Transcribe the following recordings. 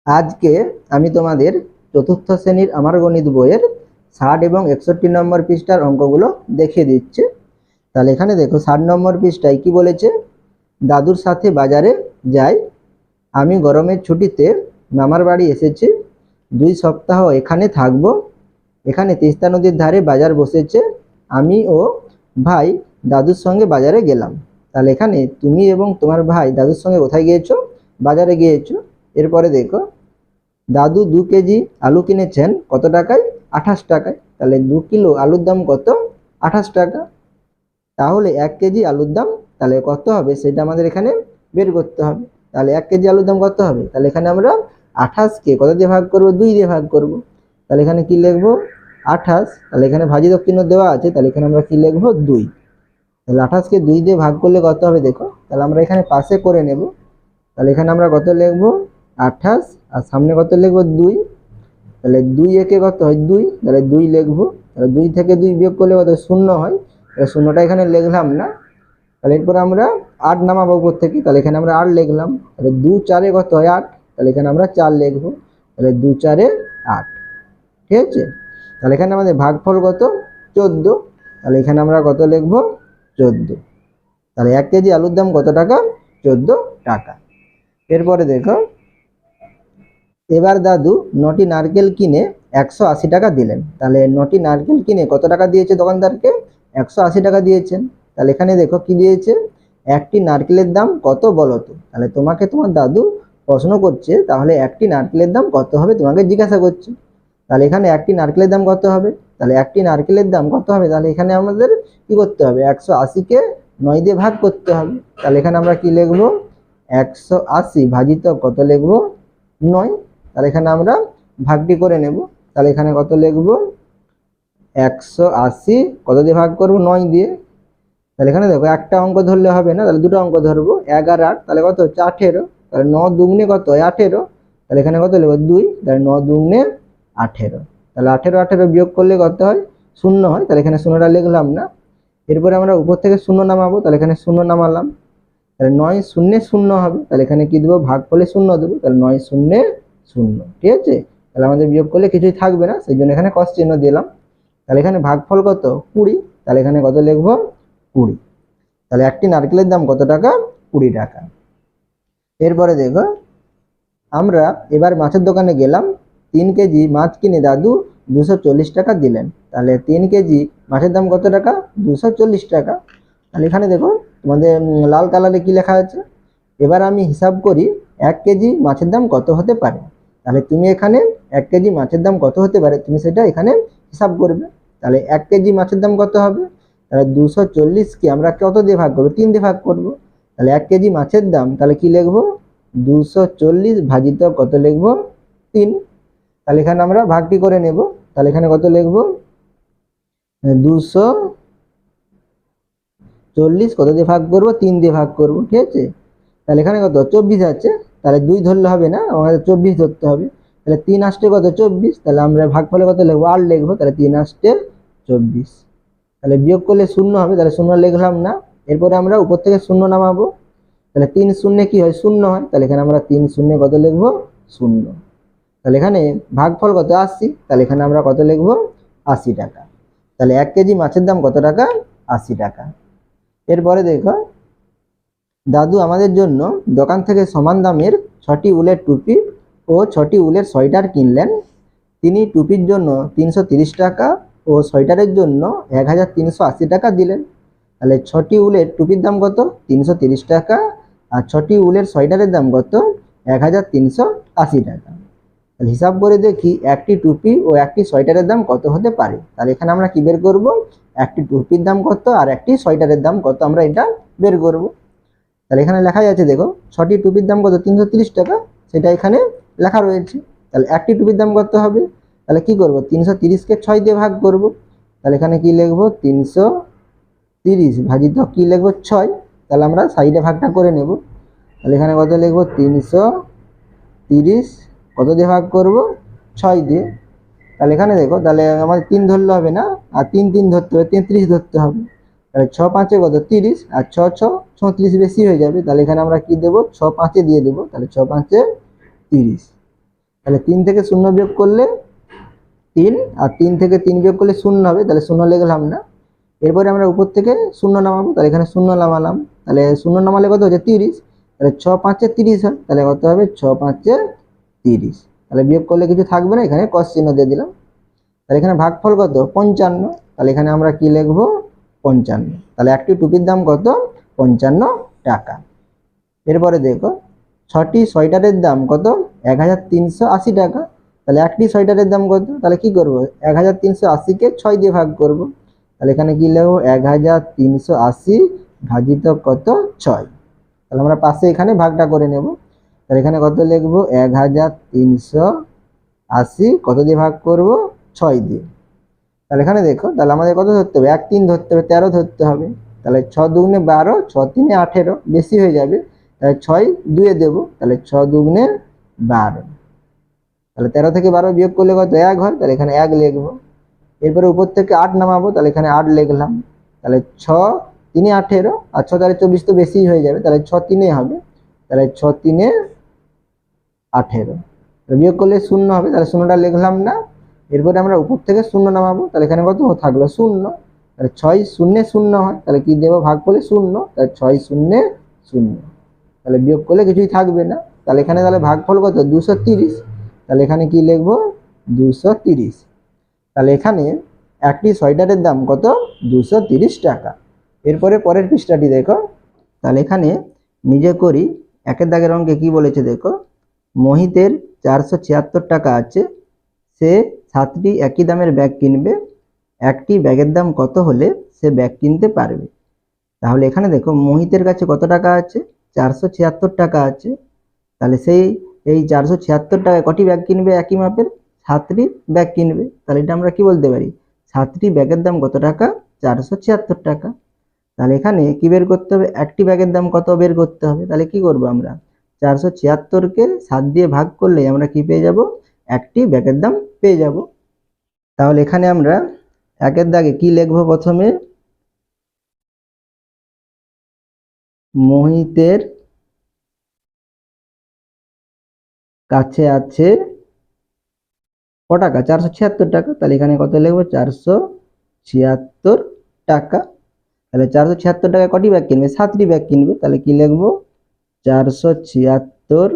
আজকে আমি তোমাদের চতুর্থ শ্রেণীর আমার গণিত বইয়ের 60 এবং 61 নম্বর পৃষ্ঠার অঙ্কগুলো দেখিয়ে দিচ্ছি। তাহলে এখানে দেখো 60 নম্বর পৃষ্ঠায় কি বলেছে, দাদুর সাথে বাজারে যাই, আমি গরমের ছুটিতে মামার বাড়ি এসেছি, 2 সপ্তাহ এখানে থাকবো, এখানে তিস্তা নদীর ধারে বাজার বসেছে, আমি ও ভাই দাদুর সঙ্গে বাজারে গেলাম। তাহলে এখানে তুমি এবং তোমার ভাই দাদুর সঙ্গে কোথায় গিয়েছো? বাজারে গিয়েছো। এরপরে দেখো, দাদু 2 কেজি আলু কিনেছেন কত টাকায়? 28 টাকায়। তাহলে 2 কিলো আলুর দাম কত? 28 টাকা। তাহলে 1 কেজি আলুর দাম তাহলে কত হবে সেটা আমাদের এখানে বের করতে হবে। তাহলে 1 কেজি আলুর দাম কত হবে? তাহলে এখানে আমরা 28 কে কত দিয়ে ভাগ করব? 2 দিয়ে ভাগ করব। তাহলে এখানে কি লিখব? 28। তাহলে এখানে ভাজিতক চিহ্ন দেওয়া আছে, তাহলে এখানে আমরা কি লিখব? 2। তাহলে 28 কে 2 দিয়ে ভাগ করলে কত হবে দেখো। তাহলে আমরা এখানে পাশে করে নেব। তাহলে এখানে আমরা কত লিখব? 28 আর সামনে কত লিখব? 2। তাহলে 2 একে কত হয়? 2। তাহলে 2 লিখব। তাহলে 2 থেকে 2 বিয়োগ করলে কত? 0 হয়। তাহলে 0টা এখানে লিখলাম না। তাহলে এরপর আমরা 8 নামাবো উপর থেকে। তাহলে এখানে আমরা 8 লিখলাম। তাহলে 2 4 কত হয়? 8। তাহলে এখানে আমরা 4 লিখব। তাহলে 2 4 8। ঠিক আছে। তাহলে এখানে আমাদের ভাগফল কত? 14। তাহলে এখানে আমরা কত লিখব? 14। তাহলে 1 কেজি আলুর দাম কত টাকা? 14 টাকা। এরপরে দেখো, এবার দাদু 9টি নারকেল কিনে 180 টাকা দিলেন। তাহলে 9টি নারকেল কিনে কত টাকা দিয়েছে দোকানদারকে? 180 টাকা দিয়েছেন। তাহলে এখানে দেখো কি দিয়েছে, একটি নারকেলের দাম কত বলো তো। তাহলে তোমাকে তোমার দাদু প্রশ্ন করছে, তাহলে একটি নারকেলের দাম কত হবে তোমাকে জিজ্ঞাসা করছে। তাহলে এখানে একটি নারকেলের দাম কত হবে? তাহলে একটি নারকেলের দাম কত হবে? তাহলে এখানে আমাদের কি করতে হবে? 180 কে 9 দিয়ে ভাগ করতে হবে। তাহলে এখানে আমরা কি লিখব? 180 ভাজিত কত লিখব? 9। তাহলে এখানে আমরা ভাগটি করে নেব। তাহলে এখানে কত লিখব? 180 কত দিয়ে ভাগ করব? 9 দিয়ে। তাহলে এখানে দেখো একটা অঙ্ক ধরলে হবে না, তাহলে দুটো অঙ্ক ধরবো। 1 আর 8 তাহলে কত? 18। তাহলে 9 দুগুণে কত হয়? 18। তাহলে এখানে কত লিখব? 2। তাহলে 9 দুগুণে 18। তাহলে 18 18 বিয়োগ করলে কত হয়? 0 হয়। তাহলে এখানে 0টা লিখলাম না। এরপরে আমরা উপর থেকে 0 নামাবো। তাহলে এখানে 0 নামালাম। তাহলে 9 0 0 হবে। তাহলে এখানে কি দেবো? ভাগফলে 0 দেবো। তাহলে 9 0 0। ঠিক আছে। তাহলে আমাদের বিয়োগ করলে কিছুই থাকবে না, সেই জন্য এখানে ক্রস চিহ্ন দিলাম। তাহলে এখানে ভাগফল কত? 20। তাহলে এখানে কত লিখবো? 20। তাহলে একটি নারকেলের দাম কত টাকা? 20 টাকা। এরপরে দেখো, আমরা এবার মাছের দোকানে গেলাম, 3 কেজি মাছ কিনে দাদু 240 টাকা দিলেন। তাহলে 3 কেজি মাছের দাম কত টাকা? 240 টাকা। তাহলে এখানে দেখো তোমাদের লাল কালারে কি লেখা আছে, এবার আমি হিসাব করি 1 কেজি মাছের দাম কত হতে পারে। তাহলে তুমি এখানে 1 কেজি মাছের দাম কত হতে পারে তুমি সেটা এখানে হিসাব করবে। তাহলে 1 কেজি মাছের দাম কত হবে? তাহলে 240 কে আমরা কত দিয়ে ভাগ করব? 3 দিয়ে ভাগ করব। তাহলে 1 কেজি মাছের দাম তাহলে কি লিখবো? 240 ভাজিত কত লিখবো? 3। তাহলে এখানে আমরা ভাগটি করে নেব। তাহলে এখানে কত লিখবো? 240 কত দিয়ে ভাগ করব? 3 দিয়ে ভাগ করব। ঠিক আছে। তাহলে এখানে কত? 24 আছে। তাহলে 2 ধরলে হবে না, আমাদের 24 ধরতে হবে। তাহলে 3 আসতে কত? 24। তাহলে আমরা ভাগফলে কত লিখবো? 8 লিখবো। তাহলে 3 আসতে 24। তাহলে বিয়োগ করলে 0 হবে। তাহলে 0 লিখলাম না। এরপরে আমরা উপর থেকে 0 নামাবো। তাহলে 3 শূন্য কি হয়? 0 হয়। তাহলে এখানে আমরা 3 শূন্য কত লিখবো? 0। তাহলে এখানে ভাগফল কত? 80। তাহলে এখানে আমরা কত লিখবো? 80 টাকা। তাহলে 1 কেজি মাছের দাম কত টাকা? 80 টাকা। এরপরে দেখো, দাদু আমাদের জন্য দোকান থেকে সমান দামের 6টি উলের টুপি ও 6টি উলের সোয়েটার কিনলেন। তিনি টুপির জন্য 330 টাকা ও সোয়েটারের জন্য 1380 টাকা দিলেন। তাহলে 6টি উলের টুপির দাম কত? 330 টাকা। আর 6টি উলের সোয়েটারের দাম কত? 1380 টাকা। তাহলে হিসাব করে দেখি একটি টুপি ও একটি সোয়েটারের দাম কত হতে পারে। তাহলে এখানে আমরা কি বের করব? একটি টুপির দাম কত আর একটি সোয়েটারের দাম কত আমরা এটা বের করব। তাহলে এখানে লেখা যাচ্ছে দেখো, 6টি টুপির দাম কত? 330 টাকা, সেটা এখানে লেখা রয়েছে। তাহলে একটি টুপির দাম কত হবে? তাহলে কি করব? 330 কে 6 দিয়ে ভাগ করব। তাহলে এখানে কি লিখব? 330 ভাজিত কি লিখব? 6। তাহলে আমরা সাইডে ভাগটা করে নেব। তাহলে এখানে কত লিখব? 330 কত দিয়ে ভাগ করব? 6 দিয়ে। তাহলে এখানে দেখো, তাহলে আমাদের 3 ধরলে হবে না, আর 3 3 ধরতে হবে, 33 ধরতে হবে। তাহলে 6 5 কত? 30। আর 6 6 36 বেশি হয়ে যাবে। তাহলে এখানে আমরা কি দেব? 6 5 দিয়ে দেবো। তাহলে 6 5 30। তাহলে 3 থেকে 0 বিয়োগ করলে 3, আর 3 থেকে 3 বিয়োগ করলে 0 হবে, তাহলে 0 লিখলাম না। এরপরে আমরা উপর থেকে 0 নামাবো, তাহলে এখানে 0 নামালাম, তাহলে 0 নামালে কত হচ্ছে 30, তাহলে 6 5 30 হয়, তাহলে কত হবে 6 5 30। তাহলে বিয়োগ করলে কিছু থাকবে না, এখানে কস চিহ্ন দিয়ে দিলাম। তাহলে এখানে ভাগফল কত 55, তাহলে এখানে আমরা কি লিখবো 55। তাহলে একটি টুপির দাম কত 55 টাকা। এরপরে দেখো 6টি সোয়েটারের দাম কত 1380 টাকা। তাহলে একটি সোয়েটারের দাম কত, তাহলে কি করব 1380 কে 6 দিয়ে ভাগ করব। তাহলে এখানে কি লিখবো 1380 ভাজিত কত 6। তাহলে আমরা পাশে এখানে ভাগটা করে নেব। তাহলে এখানে কত লিখবো 1380 কত দিয়ে ভাগ করব 6 দিয়ে। তাহলে এখানে দেখো, তাহলে আমাদের কত ধরতে হবে 1 3 ধরতে হবে, 13 ধরতে হবে। তাহলে 6 দুগুণে 12, 6 3 18, বেশি হয়ে যাবে, তাহলে 6 2 দেবো, তাহলে 6 দুগুণে 12। তাহলে 13 থেকে 12 বিয়োগ করলে কত 1 হয়, তাহলে এখানে 1 লিখবো। এরপরে উপর থেকে 8 নামাবো, তাহলে এখানে 8 লিখলাম। তাহলে 6 3 18, আর 6 4 24 তো বেশি হয়ে যাবে, তাহলে 6 3 হবে, তাহলে 6 3 18। বিয়োগ করলে 0 হবে, তাহলে 0টা লিখলাম না। এরপরে আমরা উপর থেকে 0 নামাবো, তাহলে এখানে কত থাকলো 0, তাহলে 6 0 0 হয়, তাহলে কি দেবো ভাগ করলে 0, তাহলে 6 0 0। তাহলে বিয়োগ করলে কিছুই থাকবে না, তাহলে এখানে তাহলে ভাগফল কত 230, তাহলে এখানে কি লিখবো 230। তাহলে এখানে একটি সোয়েটারের দাম কত 230 টাকা। এরপরে পরের পৃষ্ঠাটি দেখো, তাহলে এখানে নিজে করি একের দাগের অঙ্কে কি বলেছে দেখো, মোহিতের 476 টাকা আছে, সে 7টি একই দামের ব্যাগ কিনবে, একটি ব্যাগের দাম কত হলে সে ব্যাগ কিনতে পারবে। তাহলে এখানে দেখো মোহিতের কাছে কত টাকা আছে 476 টাকা আছে, তাহলে এই 476 টাকায় কটি ব্যাগ কিনবে একই মাপের 7টি ব্যাগ কিনবে। তাহলে এটা আমরা কি বলতে পারি 7টি ব্যাগের দাম কত টাকা 476 টাকা। তাহলে এখানে কি বের করতে হবে একটি ব্যাগের দাম কত বের করতে হবে। তাহলে কি করব আমরা 476কে 7 দিয়ে ভাগ করলে আমরা কি পেয়ে যাব একটি ব্যাগের দাম পেয়ে যাব। তাহলে এখানে আমরা একের দাগে কি লিখব, প্রথমে মোহিতের কাছে আছে ক টাকা 476 টাকা, তাহলে এখানে কত লিখবো 476 টাকা। তাহলে 476 টাকায় কটি ব্যাগ কিনবে 7টি ব্যাগ কিনবে, তাহলে কি লিখবো 476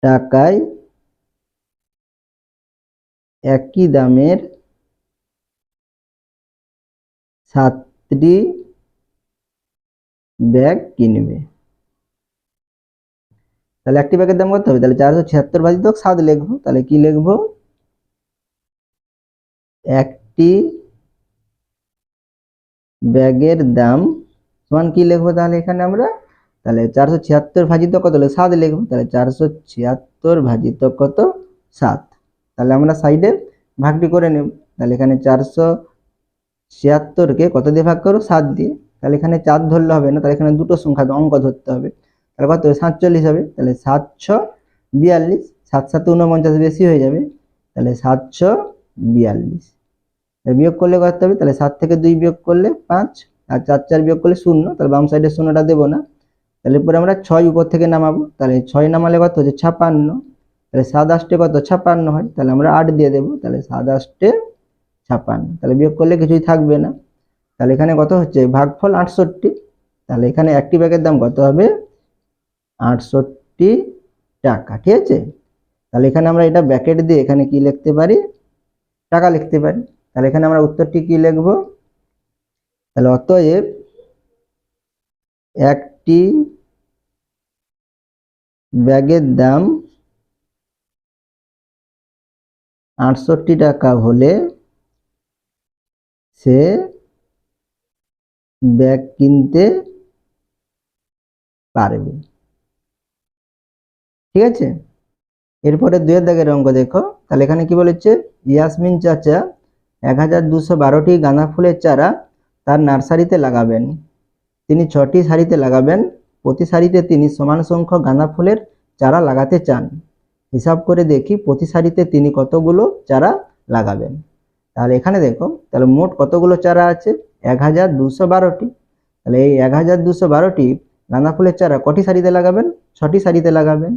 টাকায় একই দামের 7টি ব্যাগ কিনবে। তাহলে একটি ব্যাগের দাম কত হবে, তাহলে 476 ভাজিত 7 লিখবো, তাহলে কি লিখবো একটি ব্যাগের দাম সমান কি লিখবো, তাহলে এখানে আমরা তাহলে 476 ভাজিত কত হলো 7 লিখবো, তাহলে 476 ভাজিত কত 7। তাহলে আমরা সাইডে ভাগটি করে নেব। তাহলে এখানে 476কে কত দিয়ে ভাগ করো 7 দিয়ে, তাহলে এখানে 4 ধরলে হবে না, তাহলে এখানে দুটো সংখ্যা অঙ্ক ধরতে হবে। তাহলে কত 47 হবে, তাহলে 7 6 42, 7 7 49 বেশি হয়ে যাবে, তাহলে 7 6 42। বিয়োগ করলে কত হবে, তাহলে 7 থেকে 2 বিয়োগ করলে 5, আর 4 4 বিয়োগ করলে 0, তাহলে বাম সাইডে 0টা দেবো না। তাহলে এরপরে আমরা 6 উপর থেকে নামাবো, তাহলে 6 নামালে কত হচ্ছে 56, তাহলে 7 8 কত 56 হয়, তাহলে আমরা 8 দিয়ে দেবো, তাহলে 7 8 56। তাহলে বিয়োগ করলে কিছুই থাকবে না। তাহলে এখানে কত হচ্ছে ভাগফল 68, তাহলে এখানে একটি ব্যাগের দাম কত হবে 68 টাকা। ঠিক আছে, তাহলে এখানে আমরা এটা ব্র্যাকেট দিয়ে এখানে কি লিখতে পারি টাকা লিখতে পারি। তাহলে এখানে আমরা উত্তরটি কি লিখব, তাহলে অতএব একটি ব্যাগের দাম 68 টাকা হলে সে ব্যাগ কিনতে পারবে। ঠিক আছে, এরপরে 2 দাগের অঙ্ক দেখো, তাহলে এখানে কি বলেছে ইয়াসমিন চাচা 1212টি গাঁদা ফুলের চারা তার নার্সারিতে লাগাবেন। তিনি 6টি সারিতে লাগাবেন, প্রতি সারিতে তিনি সমান সংখ্যক গাঁদা ফুলের চারা লাগাতে চান। হিসাব করে দেখি প্রতি সারিতে তিনি কতগুলো চারা লাগাবেন। তাহলে এখানে দেখো, তাহলে মোট কতগুলো চারা আছে 1212টি। তাহলে এই 1212টি গাঁদা ফুলের চারা কটি সারিতে লাগাবেন 6টি সারিতে লাগাবেন।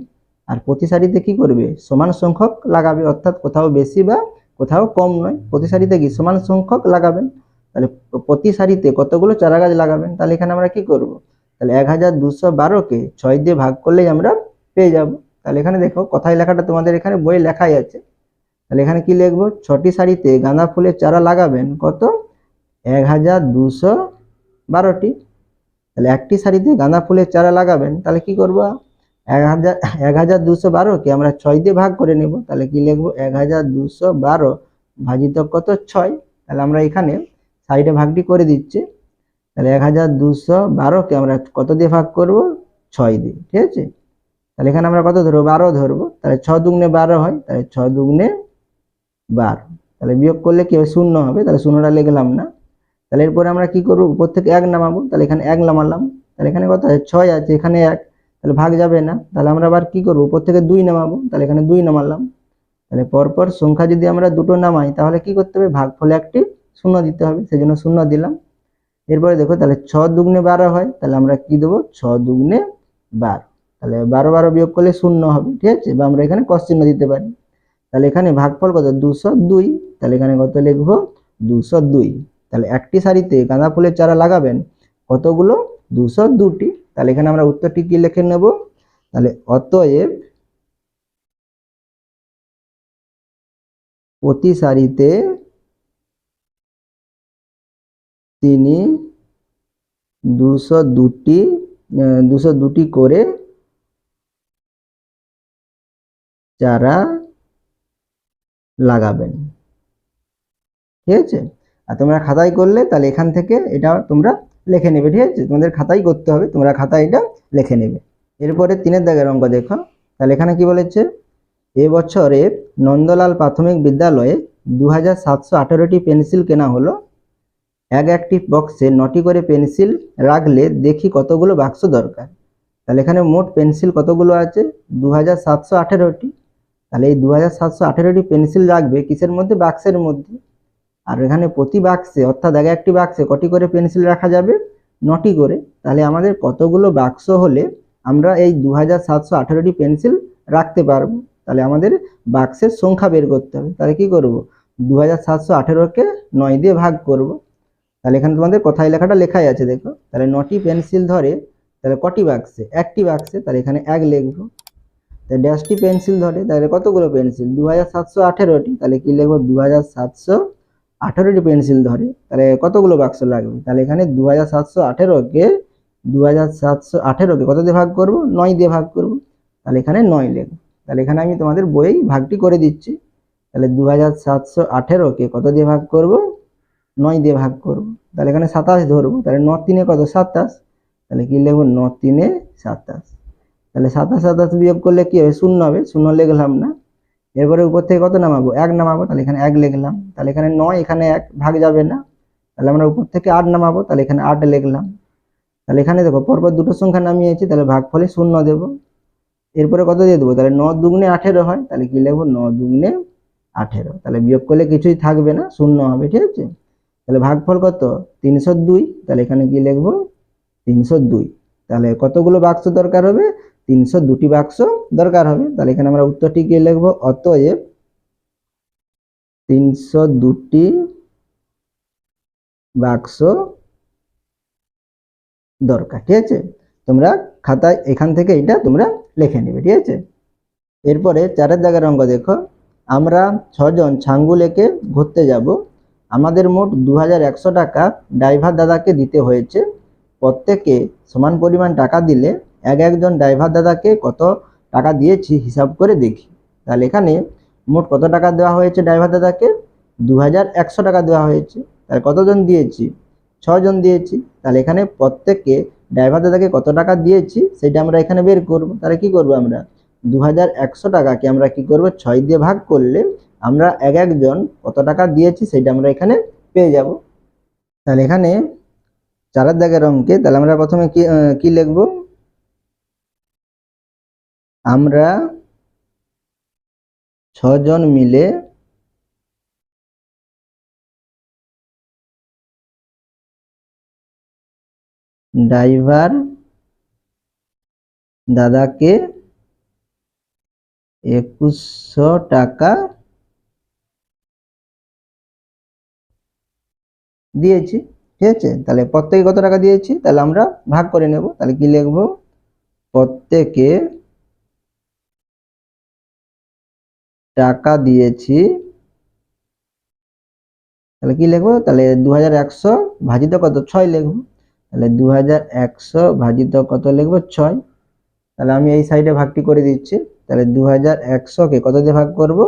আর প্রতি সারিতে কি করবে, সমান সংখ্যক লাগাবে, অর্থাৎ কোথাও বেশি বা কোথাও কম নয়, প্রতি সারিতে কি সমান সংখ্যক লাগাবেন। তাহলে প্রতি সারিতে কতগুলো চারা গাছ লাগাবেন, তাহলে এখানে আমরা কি করব, তাহলে 1212কে 6 দিয়ে ভাগ করলেই আমরা পেয়ে যাব। তাহলে এখানে দেখো কথায় লেখাটা তোমাদের এখানে বইয়ে লেখাই আছে। তাহলে এখানে কি লিখবো, 6টি সারিতে গাঁদা ফুলের চারা লাগাবেন কত, 1212টি। তাহলে একটি সারিতে গাঁদা ফুলের চারা লাগাবেন, তাহলে কি করব, 1212কে আমরা 6 দিয়ে ভাগ করে নেব। তাহলে কি লিখবো, 1212 ভাজিত কত 6। তাহলে আমরা এখানে সাইডে ভাগটি করে দিচ্ছি। তাহলে 1212কে আমরা কত দিয়ে ভাগ করব, 6 দিয়ে, ঠিক আছে। তাহলে এখানে আমরা কত ধরবো, 12 ধরবো। তাহলে 6 দুগুণে 12 হয়, তাহলে 6 দুগুণে 12। তাহলে বিয়োগ করলে কি হবে, শূন্য হবে, তাহলে শূন্যটা লিখলাম না। তাহলে এরপরে আমরা কি করবো, উপর থেকে 1 নামাবো, তাহলে এখানে 1 নামালাম। তাহলে এখানে কত আছে, 6 আছে, এখানে 1, তাহলে ভাগ যাবে না। তাহলে আমরা আবার কি করবো, উপর থেকে 2 নামাবো, তাহলে এখানে 2 নামালাম। তাহলে পরপর সংখ্যা যদি আমরা দুটো নামাই, তাহলে কি করতে হবে, ভাগফলে একটি শূন্য দিতে হবে, সেজন্য শূন্য দিলাম। এরপরে দেখো, তাহলে 6 দুগুণে 12 হয়, তাহলে আমরা কি দেবো, 6 দুগুণে 12। তাহলে 12 বিয়োগ করলে শূন্য হবে, ঠিক আছে, বা আমরা এখানে ক্রস চিহ্ন দিতে পারি। তাহলে এখানে ভাগফল কত, 202। তাহলে এখানে কত লিখবো, 202। তাহলে একটি সারিতে গাঁদা ফুলের চারা লাগাবেন কতগুলো, 202টি। তাহলে এখানে আমরা উত্তরটি কি লিখে নেব, তাহলে অতএব প্রতি সারিতে তিনি 202টি করে চারা লাগাবেন, ঠিক আছে। আর তোমরা খাতায় করলে তাহলে এখান থেকে এটা তোমরা লিখে নেবে, ঠিক আছে, তোমাদের খাতায় করতে হবে, তোমরা খাতায় এটা লিখে নেবে। এরপরে 3 দাগের অঙ্ক দেখো। তাহলে এখানে কি বলেছে, এবছরে নন্দলাল প্রাথমিক বিদ্যালয়ে 2718টি পেন্সিল কেনা হলো। একটি বক্সে 9টি করে পেন্সিল রাখলে দেখি কতগুলো বাক্স দরকার। তাহলে এখানে মোট পেন্সিল কতগুলো আছে, 2718টি। তাহলে এই 2718টি পেন্সিল রাখবে কিসের মধ্যে, বাক্সের মধ্যে। আর এখানে প্রতি বাক্সে অর্থাৎ একটি বাক্সে কটি করে পেন্সিল রাখা যাবে, 9টি করে। তাহলে আমাদের কতগুলো বাক্স হলে আমরা এই 2718টি পেন্সিল রাখতে পারবো। তাহলে আমাদের বাক্সের সংখ্যা বের করতে হবে। তাহলে কি করব, 2718কে 9 দিয়ে ভাগ করব। তাহলে এখানে তোমাদের কথায় লেখাটা লেখাই আছে, দেখো। তাহলে 9টি পেন্সিল ধরে, তাহলে কটি বাক্সে, একটি বাক্সে, তাহলে এখানে 1 লিখবো। তাহলে ড্যাশটি পেন্সিল ধরে, তাহলে কতগুলো পেন্সিল, 2718টি। তাহলে কি লিখবো, 2718টি পেন্সিল ধরে, তাহলে কতগুলো বাক্স লাগবে। তাহলে এখানে 2718কে কত দিয়ে ভাগ করব, 9 দিয়ে ভাগ করব। তাহলে এখানে 9 লিখবো। তাহলে এখানে আমি তোমাদের বইয়েই ভাগটি করে দিচ্ছি। তাহলে 2718কে কত দিয়ে ভাগ করব, 9 দিয়ে ভাগ করব। তাহলে এখানে 27 ধরবো, তাহলে 9 3 কত, 27। তাহলে কি লিখবো, 9 3 27। তাহলে 27 বিয়োগ করলে কি হবে, শূন্য হবে, শূন্য লিখলাম না। এরপরে উপর থেকে কত নামাবো, 1 নামাবো, তাহলে এখানে 1 লিখলাম। তাহলে এখানে 9, এখানে 1 ভাগ যাবে না। তাহলে আমরা উপর থেকে 8 নামাবো, তাহলে এখানে 8 লিখলাম। তাহলে এখানে দেখো পরপর দুটো সংখ্যা নামিয়েছি, তাহলে ভাগফলে শূন্য দেবো। এরপরে কত দিয়ে দেবো, তাহলে 9 দুগুণে 18 হয়, তাহলে কি লিখবো, 9 দুগুণে 18। তাহলে বিয়োগ করলে কিছুই থাকবে না, শূন্য হবে, ঠিক আছে। তাহলে ভাগফল কত, 302। তাহলে এখানে কি লিখবো, 302। তাহলে কতগুলো বাক্স দরকার হবে, 302টি বাক্স দরকার হবে। তাহলে এখানে আমরা উত্তরটি কি লিখবো, অতএব 302টি বাক্স দরকার, ঠিক আছে। তোমরা খাতায় এখান থেকে এটা তোমরা লিখে নেবে, ঠিক আছে। এরপরে 4 দাগের অঙ্ক দেখো। আমরা 6 জন ছাঙ্গু লেকে ঘুরতে যাব। আমাদের মোট 2100 টাকা ড্রাইভার দাদাকে দিতে হয়েছে। প্রত্যেকে সমান পরিমাণ টাকা দিলে একজন ড্রাইভার দাদাকে কত টাকা দিয়েছি হিসাব করে দেখি। তাহলে এখানে মোট কত টাকা দেওয়া হয়েছে ড্রাইভার দাদাকে, 2100 টাকা দেওয়া হয়েছে। তাহলে কতজন দিয়েছি, 6 জন দিয়েছি। তাহলে এখানে প্রত্যেককে ড্রাইভার দাদাকে কত টাকা দিয়েছি সেটা আমরা এখানে বের করব। তাহলে কি করব, আমরা 2100 টাকাকে আমরা কি করব, 6 দিয়ে ভাগ করলে আমরা একজন কত টাকা দিয়েছি সেটা আমরা এখানে পেয়ে যাব। তাহলে এখানে 4 দাগের অঙ্কে তাহলে আমরা প্রথমে কি লিখব, আমরা 6 জন মিলে ড্রাইভার দাদাকে 2100 টাকা দিয়েছি। ঠিক আছে, তাহলে প্রত্যেকে কত টাকা দিয়েছি, তাহলে আমরা ভাগ করে নেব। তাহলে কি লিখব, প্রত্যেকে টাকা দিয়েছি, তাহলে কি লিখবো, তাহলে 2100 ভাজিত কত 6 লিখবো। তাহলে 2100 ভাজিত কত লিখবো 6। তাহলে আমি এই সাইডে ভাগটি করে দিচ্ছি। তাহলে 2100 কে কত দিয়ে ভাগ করব,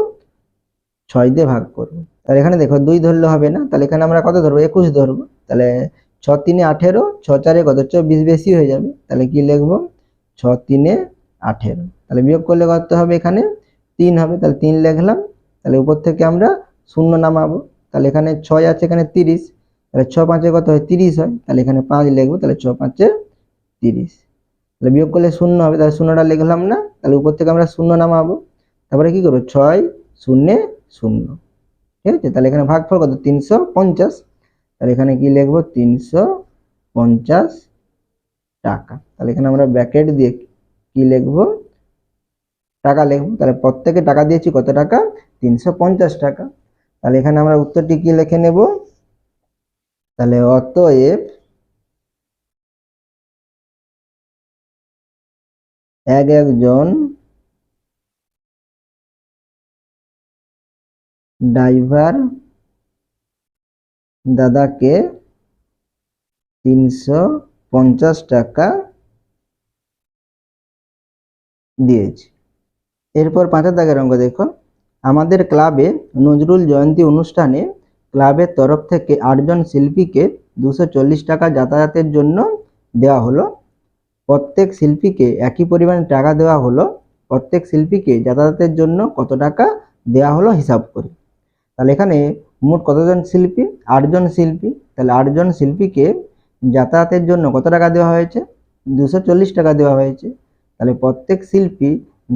6 দিয়ে ভাগ করব। তাহলে এখানে দেখো 2 ধরলে হবে না, তাহলে এখানে আমরা কত ধরবো, 21 ধরবো। তাহলে 6 3 18, 6 4 কত 24, বেশি হয়ে যাবে। তাহলে কি লিখবো, 6 3 18। তাহলে বিয়োগ করলে কত হবে, এখানে 3 হবে। তাহলে 3 লিখলাম। তাহলে উপর থেকে আমরা শূন্য নামাবো। তাহলে এখানে 6 আছে, এখানে 30, তাহলে 6 5 কত হয় 30 হয়। তাহলে এখানে 5 লিখবো। তাহলে 6 5 30। তাহলে বিয়োগ করলে শূন্য হবে, তাহলে শূন্যটা লিখলাম না। তাহলে উপর থেকে আমরা শূন্য নামাবো। তারপরে কি করবো, 6 0 0। ঠিক আছে, তাহলে এখানে ভাগফল কত 350। তাহলে এখানে কি লিখবো, 350 টাকা। তাহলে এখানে আমরা ব্র্যাকেট দিয়ে কি লিখবো, টাকা লিখবো। তাহলে প্রত্যেকে টাকা দিয়েছি কত টাকা, 350 টাকা। তাহলে এখানে আমরা উত্তরটি কি লিখে নেব, তাহলে অতএব একজন ড্রাইভার দাদাকে 350 টাকা দিয়েছি। এরপর 5 দাগের অঙ্ক দেখো, আমাদের ক্লাবে নজরুল জয়ন্তী অনুষ্ঠানে ক্লাবের তরফ থেকে 8 জন শিল্পীকে 240 টাকা যাতায়াতের জন্য দেওয়া হলো। প্রত্যেক শিল্পীকে একই পরিমাণ টাকা দেওয়া হলো, প্রত্যেক শিল্পীকে যাতায়াতের জন্য কত টাকা দেওয়া হলো হিসাব করি। তাহলে এখানে মোট কতজন শিল্পী, 8 জন শিল্পী। তাহলে 8 জন শিল্পীকে যাতায়াতের জন্য কত টাকা দেওয়া হয়েছে, 240 টাকা দেওয়া হয়েছে। তাহলে প্রত্যেক শিল্পী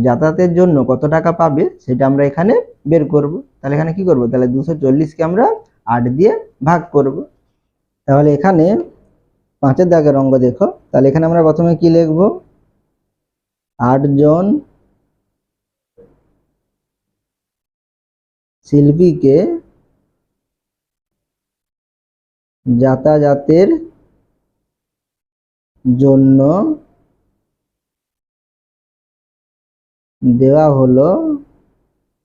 যাতায়াতের জন্য কত টাকা পাবে সেটা আমরা এখানে বের করব। তাহলে এখানে কি করব, তাহলে 240 কে আমরা 8 দিয়ে ভাগ করব। তাহলে এখানে 5 দাগের অঙ্ক দেখো, তাহলে এখানে আমরা প্রথমে কি লিখব, 8 জন শিল্পীকে যাতায়াতের জন্য দেওয়া হলো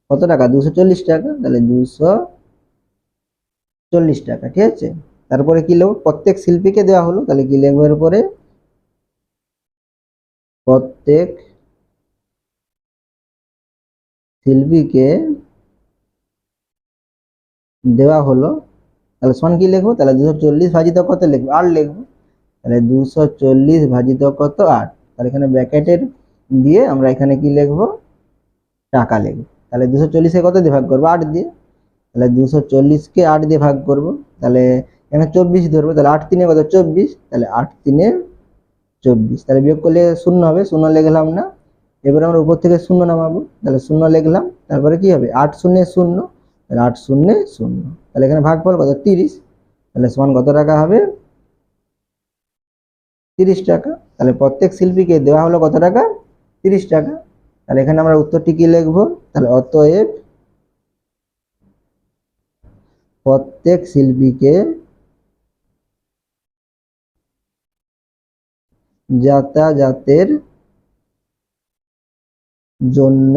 কত টাকা, 240 টাকা। তাহলে 240 টাকা। ঠিক আছে, তারপরে কি লিখব, প্রত্যেক শিল্পীকে দেওয়া হলো। তাহলে কি লিখবো, এরপরে প্রত্যেক শিল্পীকে দেওয়া হলো। তাহলে সমান কি লিখবো, তাহলে 240 ভাজিত কত লিখবো, 8 লিখবো। তাহলে 240 ভাজিত কত 8। তাহলে এখানে ব্র্যাকেটের দিয়ে আমরা এখানে কি লিখবো, টাকা লিখবো। তাহলে 240 কে কত দিয়ে ভাগ করবো, 8 দিয়ে। তাহলে 240 কে 8 দিয়ে ভাগ করব। তাহলে এখানে 24 ধরবো। তাহলে 8 3 কত 24, তাহলে 8 3 24। তাহলে বিয়োগ করলে শূন্য হবে, শূন্য লিখলাম না। এবারে আমরা উপর থেকে শূন্য নামাবো। তাহলে শূন্য লিখলাম। তারপরে কি হবে, 8 0 0। তাহলে 8 0 0। তাহলে এখানে ভাগফল কত 30। তাহলে সমান কত টাকা হবে, 30 টাকা। তাহলে প্রত্যেক শিল্পীকে দেওয়া হলো কত টাকা, 30 টাকা। তাহলে এখানে আমরা উত্তরটি কি লিখবো, তাহলে অতএব প্রত্যেক শিল্পীকে যাতায়াতের জন্য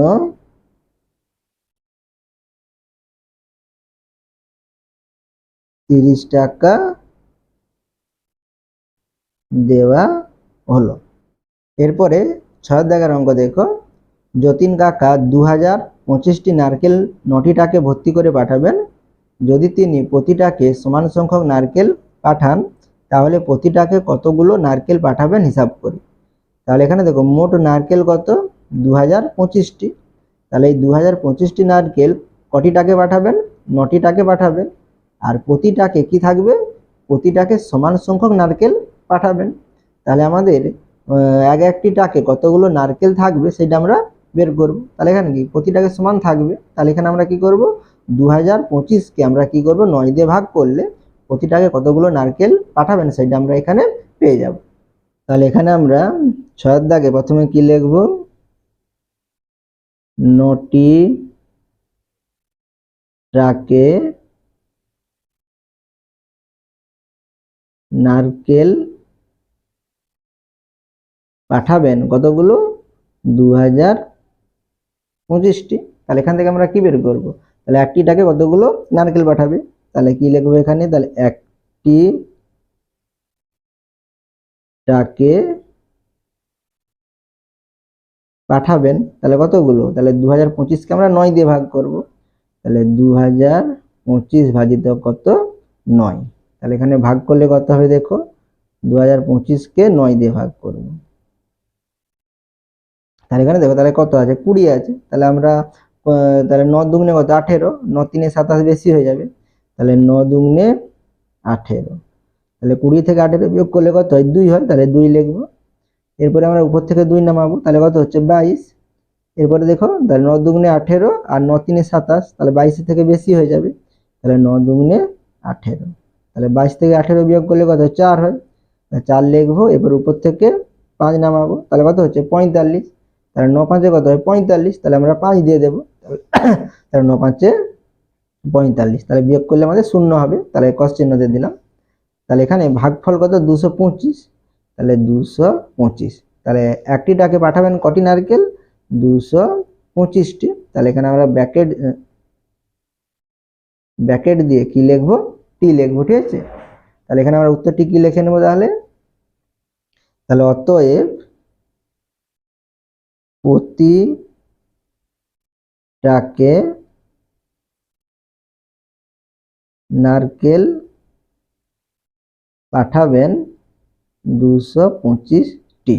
30 টাকা দেওয়া হলো। এরপরে 6 দাগের অঙ্ক দেখো, যতীন কাকা 2025টি নারকেল নটিটাকে ভর্তি করে পাঠাবেন। যদি তিনি প্রতিটাকে সমান সংখ্যক নারকেল পাঠান, তাহলে প্রতিটাকে কতগুলো নারকেল পাঠাবেন হিসাব করি। তাহলে এখানে দেখো মোট নারকেল কত, 2025টি। তাহলে এই 2025টি নারকেল কটিটাকে পাঠাবেন, 9টিটাকে পাঠাবেন। আর প্রতিটাকে কি থাকবে, প্রতিটাকে সমান সংখ্যক নারকেল পাঠাবেন। তাহলে আমাদের এক একটি টাকে কতগুলো নারকেল থাকবে সেটা আমরা বের করব। তাহলে এখানে কি প্রতিটাকে সমান থাকবে। তাহলে এখানে আমরা কি করব, 2025কে আমরা কি করব, 9 দিয়ে ভাগ করলে প্রতিটাকে কতগুলো নারকেল পাঠাবেন সেটা আমরা এখানে পেয়ে যাব। তাহলে এখানে আমরা 6 দাগে প্রথমে কি লিখব, 9টি ট্রাকে নারকেল পাঠাবেন কতগুলো? 2025টি। তাহলে এখান থেকে আমরা কি বের করব? তাহলে একটি ট্রাকে কতগুলো নারকেল পাঠাবে, তাহলে কি লিখবো এখানে? তাহলে একটি ট্রাকে পাঠাবেন, তাহলে কতগুলো? তাহলে 2025কে আমরা 9 দিয়ে ভাগ করব, তাহলে 2025 ভাজিত কত? 9। তাহলে এখানে ভাগ করলে কত হবে দেখো, 2025কে 9 দিয়ে ভাগ করব। তাহলে এখানে দেখো তাহলে কত আছে? 20 আছে। তাহলে আমরা তাহলে 9 দুগুণে কত? 18, 9 3 27 বেশি হয়ে যাবে, তাহলে 9 দুগুণে 18। তাহলে 20 থেকে 18 বিয়োগ করলে কত হয়? 2 হয়, তাহলে 2 লিখবো। এরপরে আমরা উপর থেকে 2 নামাবো, তাহলে কত হচ্ছে? 22। এরপরে দেখো তাহলে 9 দুগুণে 18 আর 9 3 27, তাহলে 22 থেকে বেশি হয়ে যাবে, তাহলে 9 দুগুণে 18। তাহলে 22 থেকে 18 বিয়োগ করলে কত? 4 হয়, 4 লিখবো। এরপর উপর থেকে 5 নামাবো, তাহলে কত হচ্ছে? 45। তাহলে 9 5 কত হয়? 45। তাহলে আমরা 5 দিয়ে দেবো, তাহলে 9 5 45। তাহলে বিয়োগ করলে আমাদের 0 হবে, তাহলে ক্রস চিহ্ন দিয়ে দিলাম। তাহলে এখানে ভাগফল কত? 225। তাহলে 225। তাহলে একটি ট্রাকে পাঠাবেন কটি নারকেল? 225টি। তাহলে এখানে আমরা ব্র্যাকেট দিয়ে কি লিখবো? টি লিখবো, ঠিক আছে। তাহলে এখানে আমরা উত্তরটি কি লিখে নেবো তাহলে? তাহলে অতএব প্রতি ট্রাকে নারকেল পাঠাবেন 225টি।